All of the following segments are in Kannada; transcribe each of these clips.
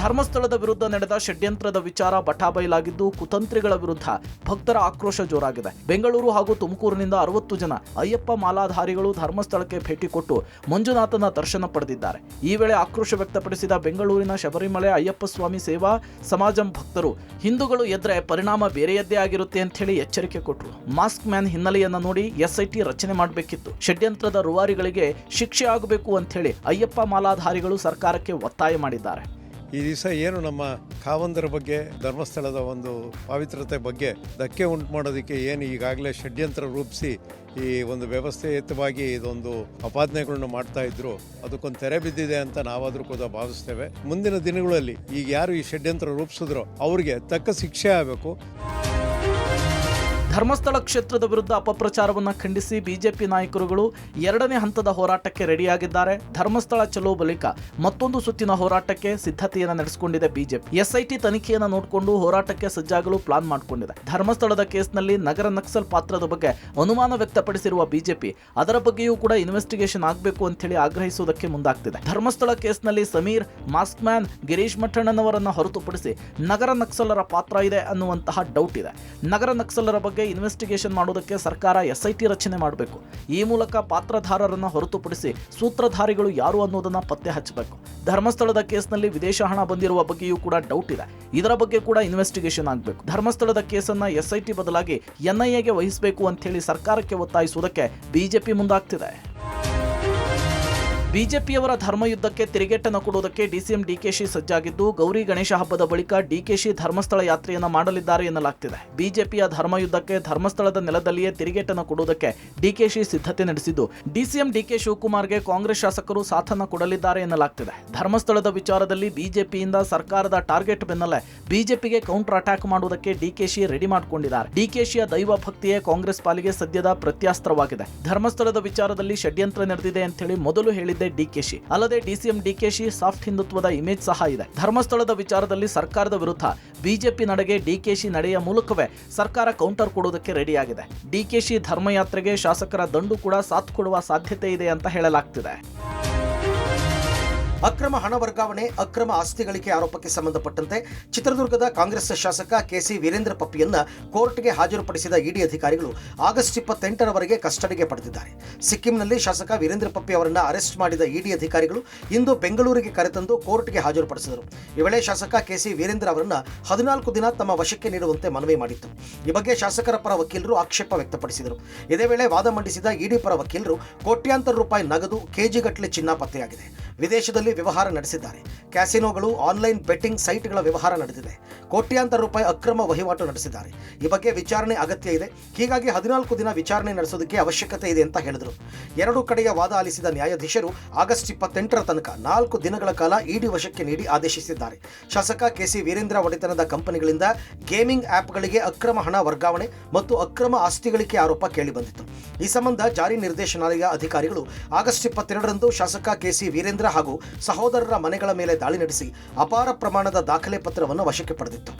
ಧರ್ಮಸ್ಥಳದ ವಿರುದ್ಧ ನಡೆದ ಷಡ್ಯಂತ್ರದ ವಿಚಾರ ಬಟಾಬಯಲಾಗಿದ್ದು ಕುತಂತ್ರಿಗಳ ವಿರುದ್ಧ ಭಕ್ತರ ಆಕ್ರೋಶ ಜೋರಾಗಿದೆ. ಬೆಂಗಳೂರು ಹಾಗೂ ತುಮಕೂರಿನಿಂದ 60 ಜನ ಅಯ್ಯಪ್ಪ ಮಾಲಾಧಾರಿಗಳು ಧರ್ಮಸ್ಥಳಕ್ಕೆ ಭೇಟಿ ಕೊಟ್ಟು ಮಂಜುನಾಥನ ದರ್ಶನ ಪಡೆದಿದ್ದಾರೆ. ಈ ವೇಳೆ ಆಕ್ರೋಶ ವ್ಯಕ್ತಪಡಿಸಿದ ಬೆಂಗಳೂರಿನ ಶಬರಿಮಲೆ ಅಯ್ಯಪ್ಪ ಸ್ವಾಮಿ ಸೇವಾ ಸಮಾಜಂ ಭಕ್ತರು ಹಿಂದೂಗಳು ಎದ್ರೆ ಪರಿಣಾಮ ಬೇರೆಯದ್ದೇ ಆಗಿರುತ್ತೆ ಅಂತ ಹೇಳಿ ಎಚ್ಚರಿಕೆ ಕೊಟ್ಟರು. ಮಾಸ್ಕ್ ಮ್ಯಾನ್ ಹಿನ್ನೆಲೆಯನ್ನು ನೋಡಿ SIT ರಚನೆ ಮಾಡಬೇಕಿತ್ತು. ಷಡ್ಯಂತ್ರದ ರೂವಾರಿಗಳಿಗೆ ಶಿಕ್ಷೆ ಆಗಬೇಕು ಅಂತ ಹೇಳಿ ಅಯ್ಯಪ್ಪ ಮಾಲಾಧಾರಿಗಳು ಸರ್ಕಾರಕ್ಕೆ ಒತ್ತಾಯ ಮಾಡಿದ್ದಾರೆ. ಈ ದಿವಸ ಏನು ನಮ್ಮ ಕಾವಂದರ ಬಗ್ಗೆ ಧರ್ಮಸ್ಥಳದ ಒಂದು ಪವಿತ್ರತೆ ಬಗ್ಗೆ ಧಕ್ಕೆ ಉಂಟು ಮಾಡೋದಕ್ಕೆ ಏನು ಈಗಾಗಲೇ ಷಡ್ಯಂತ್ರ ರೂಪಿಸಿ ಈ ಒಂದು ವ್ಯವಸ್ಥೆಯುತವಾಗಿ ಇದೊಂದು ಅಪಾದನೆಗಳನ್ನು ಮಾಡ್ತಾ ಇದ್ರು, ಅದಕ್ಕೊಂದು ತೆರೆ ಬಿದ್ದಿದೆ ಅಂತ ನಾವಾದರೂ ಕೂಡ ಭಾವಿಸ್ತೇವೆ. ಮುಂದಿನ ದಿನಗಳಲ್ಲಿ ಈಗ ಯಾರು ಈ ಷಡ್ಯಂತ್ರ ರೂಪಿಸಿದ್ರೋ ಅವ್ರಿಗೆ ತಕ್ಕ ಶಿಕ್ಷೆ ಆಗಬೇಕು. ಧರ್ಮಸ್ಥಳ ಕ್ಷೇತ್ರದ ವಿರುದ್ಧ ಅಪಪ್ರಚಾರವನ್ನ ಖಂಡಿಸಿ ಬಿಜೆಪಿ ನಾಯಕರುಗಳು 2ನೇ ಹಂತದ ಹೋರಾಟಕ್ಕೆ ರೆಡಿಯಾಗಿದ್ದಾರೆ. ಧರ್ಮಸ್ಥಳ ಚಲೋ ಬಳಿಕ ಮತ್ತೊಂದು ಸುತ್ತಿನ ಹೋರಾಟಕ್ಕೆ ಸಿದ್ಧತೆಯನ್ನು ನಡೆಸಿಕೊಂಡಿದೆ ಬಿಜೆಪಿ. SIT ತನಿಖೆಯನ್ನು ನೋಡಿಕೊಂಡು ಹೋರಾಟಕ್ಕೆ ಸಜ್ಜಾಗಲು ಪ್ಲಾನ್ ಮಾಡಿಕೊಂಡಿದೆ. ಧರ್ಮಸ್ಥಳದ ಕೇಸ್ನಲ್ಲಿ ನಗರ ನಕ್ಸಲ್ ಪಾತ್ರದ ಬಗ್ಗೆ ಅನುಮಾನ ವ್ಯಕ್ತಪಡಿಸಿರುವ ಬಿಜೆಪಿ ಅದರ ಬಗ್ಗೆಯೂ ಕೂಡ ಇನ್ವೆಸ್ಟಿಗೇಷನ್ ಆಗಬೇಕು ಅಂತ ಹೇಳಿ ಆಗ್ರಹಿಸುವುದಕ್ಕೆ ಮುಂದಾಗ್ತಿದೆ. ಧರ್ಮಸ್ಥಳ ಕೇಸ್ನಲ್ಲಿ ಸಮೀರ್, ಮಾಸ್ಕ್ ಮ್ಯಾನ್, ಗಿರೀಶ್ ಮಠಣ್ಣನವರನ್ನ ಹೊರತುಪಡಿಸಿ ನಗರ ನಕ್ಸಲರ ಪಾತ್ರ ಇದೆ ಅನ್ನುವಂತಹ ಡೌಟ್ ಇದೆ. ನಗರ ನಕ್ಸಲರ ಬಗ್ಗೆ ಇನ್ವೆಸ್ಟಿಗೇಷನ್ ಮಾಡೋದಕ್ಕೆ ಸರ್ಕಾರ SIT ರಚನೆ ಮಾಡಬೇಕು. ಈ ಮೂಲಕ ಪಾತ್ರಧಾರರನ್ನು ಹೊರತುಪಡಿಸಿ ಸೂತ್ರಧಾರಿಗಳು ಯಾರು ಅನ್ನೋದನ್ನ ಪತ್ತೆ ಹಚ್ಚಬೇಕು. ಧರ್ಮಸ್ಥಳದ ಕೇಸ್ನಲ್ಲಿ ವಿದೇಶ ಹಣ ಬಂದಿರುವ ಬಗ್ಗೆಯೂ ಕೂಡ ಡೌಟ್ ಇದೆ. ಇದರ ಬಗ್ಗೆ ಕೂಡ ಇನ್ವೆಸ್ಟಿಗೇಷನ್ ಆಗಬೇಕು. ಧರ್ಮಸ್ಥಳದ ಕೇಸನ್ನ SIT ಬದಲಾಗಿ NIAಗೆ ವಹಿಸಬೇಕು ಅಂತ ಹೇಳಿ ಸರ್ಕಾರಕ್ಕೆ ಒತ್ತಾಯಿಸುವುದಕ್ಕೆ ಬಿಜೆಪಿ ಮುಂದಾಗ್ತಿದೆ. ಬಿಜೆಪಿಯವರ ಧರ್ಮಯುದ್ಧಕ್ಕೆ ತಿರುಗೇಟನ್ನು ಕೊಡುವುದಕ್ಕೆ DCM DKಶಿ ಸಜ್ಜಾಗಿದ್ದು, ಗೌರಿ ಗಣೇಶ ಹಬ್ಬದ ಬಳಿಕ DKಶಿ ಧರ್ಮಸ್ಥಳ ಯಾತ್ರೆಯನ್ನು ಮಾಡಲಿದ್ದಾರೆ ಎನ್ನಲಾಗ್ತಿದೆ. ಬಿಜೆಪಿಯ ಧರ್ಮಯುದ್ಧಕ್ಕೆ ಧರ್ಮಸ್ಥಳದ ನೆಲದಲ್ಲಿಯೇ ತಿರುಗೇಟನ್ನು ಕೊಡುವುದಕ್ಕೆ DKಶಿ ಸಿದ್ಧತೆ ನಡೆಸಿದ್ದು, DCM DK ಶಿವಕುಮಾರ್ಗೆ ಕಾಂಗ್ರೆಸ್ ಶಾಸಕರು ಸಾಥನ್ನು ಕೊಡಲಿದ್ದಾರೆ ಎನ್ನಲಾಗ್ತಿದೆ. ಧರ್ಮಸ್ಥಳದ ವಿಚಾರದಲ್ಲಿ ಬಿಜೆಪಿಯಿಂದ ಸರ್ಕಾರದ ಟಾರ್ಗೆಟ್ ಬೆನ್ನಲ್ಲೇ ಬಿಜೆಪಿಗೆ ಕೌಂಟರ್ ಅಟ್ಯಾಕ್ ಮಾಡುವುದಕ್ಕೆ DKಶಿ ರೆಡಿ ಮಾಡಿಕೊಂಡಿದ್ದಾರೆ. DKಶಿಯ ದೈವ ಭಕ್ತಿಯೇ ಕಾಂಗ್ರೆಸ್ ಪಾಲಿಗೆ ಸದ್ಯದ ಪ್ರತ್ಯಾಸ್ತ್ರವಾಗಿದೆ. ಧರ್ಮಸ್ಥಳದ ವಿಚಾರದಲ್ಲಿ ಷಡ್ಯಂತ್ರ ನಡೆದಿದೆ ಅಂತ ಹೇಳಿ ಮೊದಲು ಹೇಳಿದ್ದೆ DKಶಿ. ಅಲ್ಲದೆ DCM DKಶಿ ಸಾಫ್ಟ್ ಹಿಂದುತ್ವದ ಇಮೇಜ್ ಸಹ ಇದೆ. ಧರ್ಮಸ್ಥಳದ ವಿಚಾರದಲ್ಲಿ ಸರ್ಕಾರದ ವಿರುದ್ಧ ಬಿಜೆಪಿ ನಡೆಗೆ DKಶಿ ನಡೆಯ ಮೂಲಕವೇ ಸರ್ಕಾರ ಕೌಂಟರ್ ಕೊಡುವುದಕ್ಕೆ ರೆಡಿಯಾಗಿದೆ. DKಶಿ ಧರ್ಮಯಾತ್ರೆಗೆ ಶಾಸಕರ ದಂಡು ಕೂಡ ಸಾಥ್ ಕೊಡುವ ಸಾಧ್ಯತೆ ಇದೆ ಅಂತ ಹೇಳಲಾಗ್ತಿದೆ. ಅಕ್ರಮ ಹಣ ವರ್ಗಾವಣೆ, ಅಕ್ರಮ ಆಸ್ತಿ ಗಳಿಕೆ ಆರೋಪಕ್ಕೆ ಸಂಬಂಧಪಟ್ಟಂತೆ ಚಿತ್ರದುರ್ಗದ ಕಾಂಗ್ರೆಸ್ ಶಾಸಕ KC ವೀರೇಂದ್ರ ಪಪ್ಪಿಯನ್ನ ಕೋರ್ಟ್ಗೆ ಹಾಜರುಪಡಿಸಿದ ED ಅಧಿಕಾರಿಗಳು ಆಗಸ್ಟ್ 28ರವರೆಗೆ ಕಸ್ಟಡಿಗೆ ಪಡೆದಿದ್ದಾರೆ. ಸಿಕ್ಕಿಂನಲ್ಲಿ ಶಾಸಕ ವೀರೇಂದ್ರ ಪಪ್ಪಿ ಅವರನ್ನ ಅರೆಸ್ಟ್ ಮಾಡಿದ ED ಅಧಿಕಾರಿಗಳು ಇಂದು ಬೆಂಗಳೂರಿಗೆ ಕರೆತಂದು ಕೋರ್ಟ್ಗೆ ಹಾಜರುಪಡಿಸಿದರು. ಈ ವೇಳೆ ಶಾಸಕ KC ವೀರೇಂದ್ರ ಅವರನ್ನ 14 ದಿನ ತಮ್ಮ ವಶಕ್ಕೆ ನೀಡುವಂತೆ ಮನವಿ ಮಾಡಿತ್ತು. ಈ ಬಗ್ಗೆ ಶಾಸಕರ ಪರ ವಕೀಲರು ಆಕ್ಷೇಪ ವ್ಯಕ್ತಪಡಿಸಿದರು. ಇದೇ ವೇಳೆ ವಾದ ಮಂಡಿಸಿದ ED ಪರ ವಕೀಲರು ಕೋಟ್ಯಾಂತರ ರೂಪಾಯಿ ನಗದು, ಕೆಜಿಗಟ್ಟಲೆ ಚಿನ್ನ ಪತ್ತೆಯಾಗಿದೆ. ವಿದೇಶದಲ್ಲಿ ವ್ಯವಹಾರ ನಡೆಸಿದ್ದಾರೆ. ಕ್ಯಾಸಿನೋಗಳು, ಆನ್ಲೈನ್ ಬೆಟ್ಟಿಂಗ್ ಸೈಟ್ಗಳ ವ್ಯವಹಾರ ನಡೆದಿದೆ. ಕೋಟ್ಯಾಂತರ ರೂಪಾಯಿ ಅಕ್ರಮ ವಹಿವಾಟು ನಡೆಸಿದ್ದಾರೆ. ಈ ಬಗ್ಗೆ ವಿಚಾರಣೆ ಅಗತ್ಯ ಇದೆ. ಹೀಗಾಗಿ 14 ದಿನ ವಿಚಾರಣೆ ನಡೆಸೋದಕ್ಕೆ ಅವಶ್ಯಕತೆ ಇದೆ ಅಂತ ಹೇಳಿದರು. 2 ಕಡೆಯ ವಾದ ಆಲಿಸಿದ ನ್ಯಾಯಾಧೀಶರು ಆಗಸ್ಟ್ 28ರ ತನಕ 4 ದಿನಗಳ ಕಾಲ ED ವಶಕ್ಕೆ ನೀಡಿ ಆದೇಶಿಸಿದ್ದಾರೆ. ಶಾಸಕ KC ವೀರೇಂದ್ರ ಒಡೆತನದ ಕಂಪನಿಗಳಿಂದ ಗೇಮಿಂಗ್ ಆ್ಯಪ್ಗಳಿಗೆ ಅಕ್ರಮ ಹಣ ವರ್ಗಾವಣೆ ಮತ್ತು ಅಕ್ರಮ ಆಸ್ತಿ ಗಳಿಕೆ ಆರೋಪ ಕೇಳಿಬಂದಿತ್ತು. ಈ ಸಂಬಂಧ ಜಾರಿ ನಿರ್ದೇಶನಾಲಯ ಅಧಿಕಾರಿಗಳು ಆಗಸ್ಟ್ 22ರಂದು ಶಾಸಕ KC ವೀರೇಂದ್ರ ಹಾಗೂ ಸಹೋದರರ ಮನೆಗಳ ಮೇಲೆ ದಾಳಿ ನಡೆಸಿ ಅಪಾರ ಪ್ರಮಾಣದ ದಾಖಲೆ ಪತ್ರವನ್ನು ವಶಕ್ಕೆ ಪಡೆದಿತ್ತು.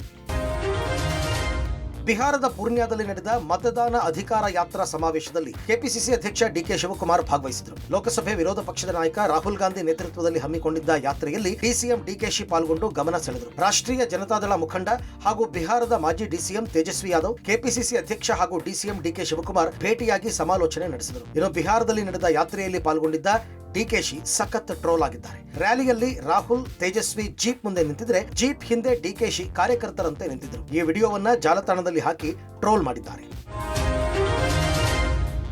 ಬಿಹಾರದ ಪೂರ್ಣ್ಯಾದಲ್ಲಿ ನಡೆದ ಮತದಾನ ಅಧಿಕಾರ ಯಾತ್ರಾ ಸಮಾವೇಶದಲ್ಲಿ ಕೆಪಿಸಿಸಿ ಅಧ್ಯಕ್ಷ DK ಶಿವಕುಮಾರ್ ಭಾಗವಹಿಸಿದರು. ಲೋಕಸಭೆ ವಿರೋಧ ಪಕ್ಷದ ನಾಯಕ ರಾಹುಲ್ ಗಾಂಧಿ ನೇತೃತ್ವದಲ್ಲಿ ಹಮ್ಮಿಕೊಂಡಿದ್ದ ಯಾತ್ರೆಯಲ್ಲಿ DCM DKಶಿ ಪಾಲ್ಗೊಂಡು ಗಮನ ಸೆಳೆದರು. ರಾಷ್ಟ್ರೀಯ ಜನತಾದಳ ಮುಖಂಡ ಹಾಗೂ ಬಿಹಾರದ ಮಾಜಿ DCM ತೇಜಸ್ವಿ ಯಾದವ್, ಕೆಪಿಸಿಸಿ ಅಧ್ಯಕ್ಷ ಹಾಗೂ DCM DK ಶಿವಕುಮಾರ್ ಭೇಟಿಯಾಗಿ ಸಮಾಲೋಚನೆ ನಡೆಸಿದರು. ಇನ್ನು ಬಿಹಾರದಲ್ಲಿ ನಡೆದ ಯಾತ್ರೆಯಲ್ಲಿ ಪಾಲ್ಗೊಂಡಿದ್ದ DKಶಿ ಸಖತ್ ಟ್ರೋಲ್ ಆಗಿದ್ದಾರೆ. ರ್ಯಾಲಿಯಲ್ಲಿ ರಾಹುಲ್, ತೇಜಸ್ವಿ ಜೀಪ್ ಮುಂದೆ ನಿಂತಿದ್ರೆ, ಜೀಪ್ ಹಿಂದೆ DKಶಿ ಕಾರ್ಯಕರ್ತರಂತೆ ನಿಂತಿದ್ರು. ಈ ವಿಡಿಯೋವನ್ನ ಜಾಲತಾಣದಲ್ಲಿ ಹಾಕಿ ಟ್ರೋಲ್ ಮಾಡಿದ್ದಾರೆ.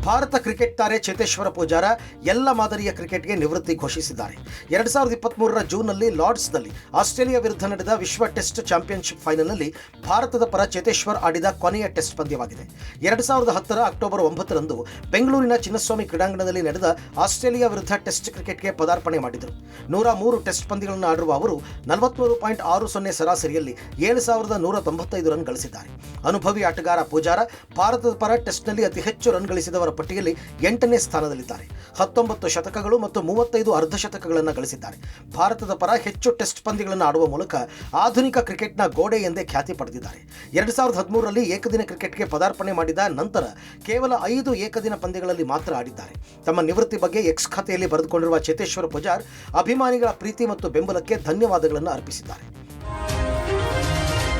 ಭಾರತ ಕ್ರಿಕೆಟ್ ತಾರೆ ಚೇತೇಶ್ವರ ಪೂಜಾರ ಎಲ್ಲ ಮಾದರಿಯ ಕ್ರಿಕೆಟ್ಗೆ ನಿವೃತ್ತಿ ಘೋಷಿಸಿದ್ದಾರೆ. 2023ರ ಜೂನ್ನಲ್ಲಿ ಲಾರ್ಡ್ಸ್ನಲ್ಲಿ ಆಸ್ಟ್ರೇಲಿಯಾ ವಿರುದ್ಧ ನಡೆದ ವಿಶ್ವ ಟೆಸ್ಟ್ ಚಾಂಪಿಯನ್ಶಿಪ್ ಫೈನಲ್ನಲ್ಲಿ ಭಾರತದ ಪರ ಚೇತೇಶ್ವರ್ ಆಡಿದ ಕೊನೆಯ ಟೆಸ್ಟ್ ಪಂದ್ಯವಾಗಿದೆ. 2010ರ ಅಕ್ಟೋಬರ್ 9ರಂದು ಬೆಂಗಳೂರಿನ ಚಿನ್ನಸ್ವಾಮಿ ಕ್ರೀಡಾಂಗಣದಲ್ಲಿ ನಡೆದ ಆಸ್ಟ್ರೇಲಿಯಾ ವಿರುದ್ಧ ಟೆಸ್ಟ್ ಕ್ರಿಕೆಟ್ಗೆ ಪದಾರ್ಪಣೆ ಮಾಡಿದರು. 103 ಟೆಸ್ಟ್ ಪಂದ್ಯಗಳನ್ನು ಆಡಿರುವ ಅವರು 43.60 ಸರಾಸರಿಯಲ್ಲಿ 7,195 ರನ್ ಗಳಿಸಿದ್ದಾರೆ. ಅನುಭವಿ ಆಟಗಾರ ಪೂಜಾರ ಭಾರತದ ಪರ ಟೆಸ್ಟ್ನಲ್ಲಿ ಅತಿ ಹೆಚ್ಚು ರನ್ ಗಳಿಸಿದವರ ಪಟ್ಟಿಯಲ್ಲಿ 8ನೇ ಸ್ಥಾನದಲ್ಲಿದ್ದಾರೆ. 19 ಶತಕಗಳು ಮತ್ತು 35 ಅರ್ಧಶತಕಗಳನ್ನು ಗಳಿಸಿದ್ದಾರೆ. ಭಾರತದ ಪರ ಹೆಚ್ಚು ಟೆಸ್ಟ್ ಪಂದ್ಯಗಳನ್ನು ಆಡುವ ಮೂಲಕ ಆಧುನಿಕ ಕ್ರಿಕೆಟ್ನ ಗೋಡೆ ಎಂದೇ ಖ್ಯಾತಿ ಪಡೆದಿದ್ದಾರೆ. 2013ರಲ್ಲಿ ಏಕದಿನ ಕ್ರಿಕೆಟ್ಗೆ ಪದಾರ್ಪಣೆ ಮಾಡಿದ ನಂತರ ಕೇವಲ 5 ಏಕದಿನ ಪಂದ್ಯಗಳಲ್ಲಿ ಮಾತ್ರ ಆಡಿದ್ದಾರೆ. ತಮ್ಮ ನಿವೃತ್ತಿ ಬಗ್ಗೆ X ಖಾತೆಯಲ್ಲಿ ಬರೆದುಕೊಂಡಿರುವ ಚೇತೇಶ್ವರ ಪೂಜಾರ್ ಅಭಿಮಾನಿಗಳ ಪ್ರೀತಿ ಮತ್ತು ಬೆಂಬಲಕ್ಕೆ ಧನ್ಯವಾದಗಳನ್ನು ಅರ್ಪಿಸಿದ್ದಾರೆ.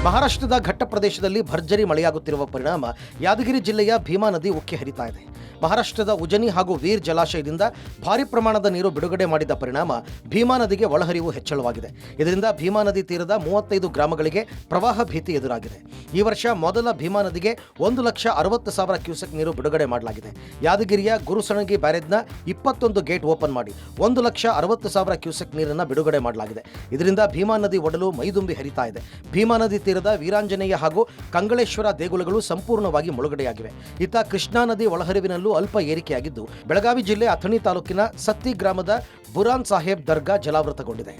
ಮಹಾರಾಷ್ಟ್ರದ ಘಟ್ಟ ಪ್ರದೇಶದಲ್ಲಿ ಭರ್ಜರಿ ಮಳೆಯಾಗುತ್ತಿರುವ ಪರಿಣಾಮ ಯಾದಗಿರಿ ಜಿಲ್ಲೆಯ ಭೀಮಾ ನದಿ ಉಕ್ಕಿ ಹರಿತಾ ಇದೆ. ಮಹಾರಾಷ್ಟ್ರದ ಉಜನಿ ಹಾಗೂ ವೀರ್ ಜಲಾಶಯದಿಂದ ಭಾರಿ ಪ್ರಮಾಣದ ನೀರು ಬಿಡುಗಡೆ ಮಾಡಿದ ಪರಿಣಾಮ ಭೀಮಾ ನದಿಗೆ ಒಳಹರಿವು ಹೆಚ್ಚಳವಾಗಿದೆ. ಇದರಿಂದ ಭೀಮಾ ನದಿ ತೀರದ 35 ಗ್ರಾಮಗಳಿಗೆ ಪ್ರವಾಹ ಭೀತಿ ಎದುರಾಗಿದೆ. ಈ ವರ್ಷ ಮೊದಲ ಭೀಮಾ ನದಿಗೆ 1,60,000 ಕ್ಯೂಸೆಕ್ ನೀರು ಬಿಡುಗಡೆ ಮಾಡಲಾಗಿದೆ. ಯಾದಗಿರಿಯ ಗುರುಸಣಗಿ ಬ್ಯಾರೇಜ್ನ 21 ಗೇಟ್ ಓಪನ್ ಮಾಡಿ 1,60,000 ಕ್ಯೂಸೆಕ್ ನೀರನ್ನು ಬಿಡುಗಡೆ ಮಾಡಲಾಗಿದೆ. ಇದರಿಂದ ಭೀಮಾ ನದಿ ಒಡಲು ಮೈದುಂಬಿ ಹರಿತಾ ಇದೆ. ಭೀಮಾ ನದಿ ತೀರದ ವೀರಾಂಜನೇಯ ಹಾಗೂ ಕಂಗಳೇಶ್ವರ ದೇಗುಲಗಳು ಸಂಪೂರ್ಣವಾಗಿ ಮುಳುಗಡೆಯಾಗಿವೆ. ಇತ್ತ ಕೃಷ್ಣಾ ನದಿ ಒಳಹರಿವಿನಲ್ಲೂ ಅಲ್ಪ ಏರಿಕೆಯಾಗಿದ್ದು ಬೆಳಗಾವಿ ಜಿಲ್ಲೆ ಅಥಣಿ ತಾಲೂಕಿನ ಸತ್ತಿ ಗ್ರಾಮದ ಬುರಾನ್ ಸಾಹೇಬ್ ದರ್ಗಾ ಜಲಾವೃತಗೊಂಡಿದೆ.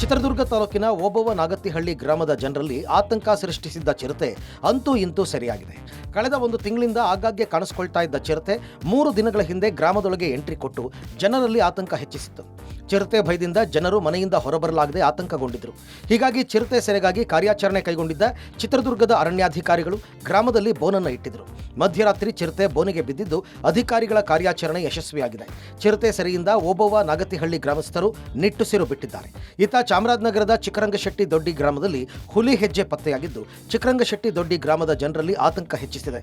ಚಿತ್ರದುರ್ಗ ತಾಲೂಕಿನ ಓಬವ್ವ ನಾಗತಿಹಳ್ಳಿ ಗ್ರಾಮದ ಜನರಲ್ಲಿ ಆತಂಕ ಸೃಷ್ಟಿಸಿದ್ದ ಚಿರತೆ ಅಂತೂ ಇಂತೂ ಸರಿಯಾಗಿದೆ. ಕಳೆದ 1 ತಿಂಗಳಿಂದ ಆಗಾಗ್ಗೆ ಕಾಣಿಸಿಕೊಳ್ತಾ ಇದ್ದ ಚಿರತೆ 3 ದಿನಗಳ ಹಿಂದೆ ಗ್ರಾಮದೊಳಗೆ ಎಂಟ್ರಿ ಕೊಟ್ಟು ಜನರಲ್ಲಿ ಆತಂಕ ಹೆಚ್ಚಿಸಿತ್ತು. ಚಿರತೆ ಭಯದಿಂದ ಜನರು ಮನೆಯಿಂದ ಹೊರಬರಲಾಗದೆ ಆತಂಕಗೊಂಡಿದ್ದರು. ಹೀಗಾಗಿ ಚಿರತೆ ಸೆರೆಗಾಗಿ ಕಾರ್ಯಾಚರಣೆ ಕೈಗೊಂಡಿದ್ದ ಚಿತ್ರದುರ್ಗದ ಅರಣ್ಯಾಧಿಕಾರಿಗಳು ಗ್ರಾಮದಲ್ಲಿ ಬೋನನ್ನು ಇಟ್ಟಿದ್ದರು. ಮಧ್ಯರಾತ್ರಿ ಚಿರತೆ ಬೋನಿಗೆ ಬಿದ್ದಿದ್ದು ಅಧಿಕಾರಿಗಳ ಕಾರ್ಯಾಚರಣೆ ಯಶಸ್ವಿಯಾಗಿದೆ. ಚಿರತೆ ಸೆರೆಯಿಂದ ಓಬವ್ವ ನಾಗತಿಹಳ್ಳಿ ಗ್ರಾಮಸ್ಥರು ನಿಟ್ಟುಸಿರು ಬಿಟ್ಟಿದ್ದಾರೆ. ಇತ್ತ ಚಾಮರಾಜನಗರದ ಚಿಕ್ಕರಂಗಶೆಟ್ಟಿ ದೊಡ್ಡಿ ಗ್ರಾಮದಲ್ಲಿ ಹುಲಿ ಹೆಜ್ಜೆ ಪತ್ತೆಯಾಗಿದ್ದು ಚಿಕ್ಕರಂಗಶೆಟ್ಟಿ ದೊಡ್ಡಿ ಗ್ರಾಮದ ಜನರಲ್ಲಿ ಆತಂಕ ಹೆಚ್ಚಿಸಿದೆ.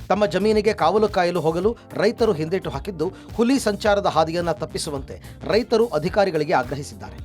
ತಮ್ಮ ಜಮೀನಿಗೆ ಕಾವಲು ಕಾಯಲು ಹೋಗಲು ರೈತರು ಹಿಂದೇಟು ಹಾಕಿದ್ದು ಹುಲಿ ಸಂಚಾರದ ಹಾದಿಯನ್ನು ತಪ್ಪಿಸುವಂತೆ ರೈತರು ಅಧಿಕಾರಿಗಳಿಗೆ ಆಗ್ರಹಿಸಿದ್ದಾರೆ.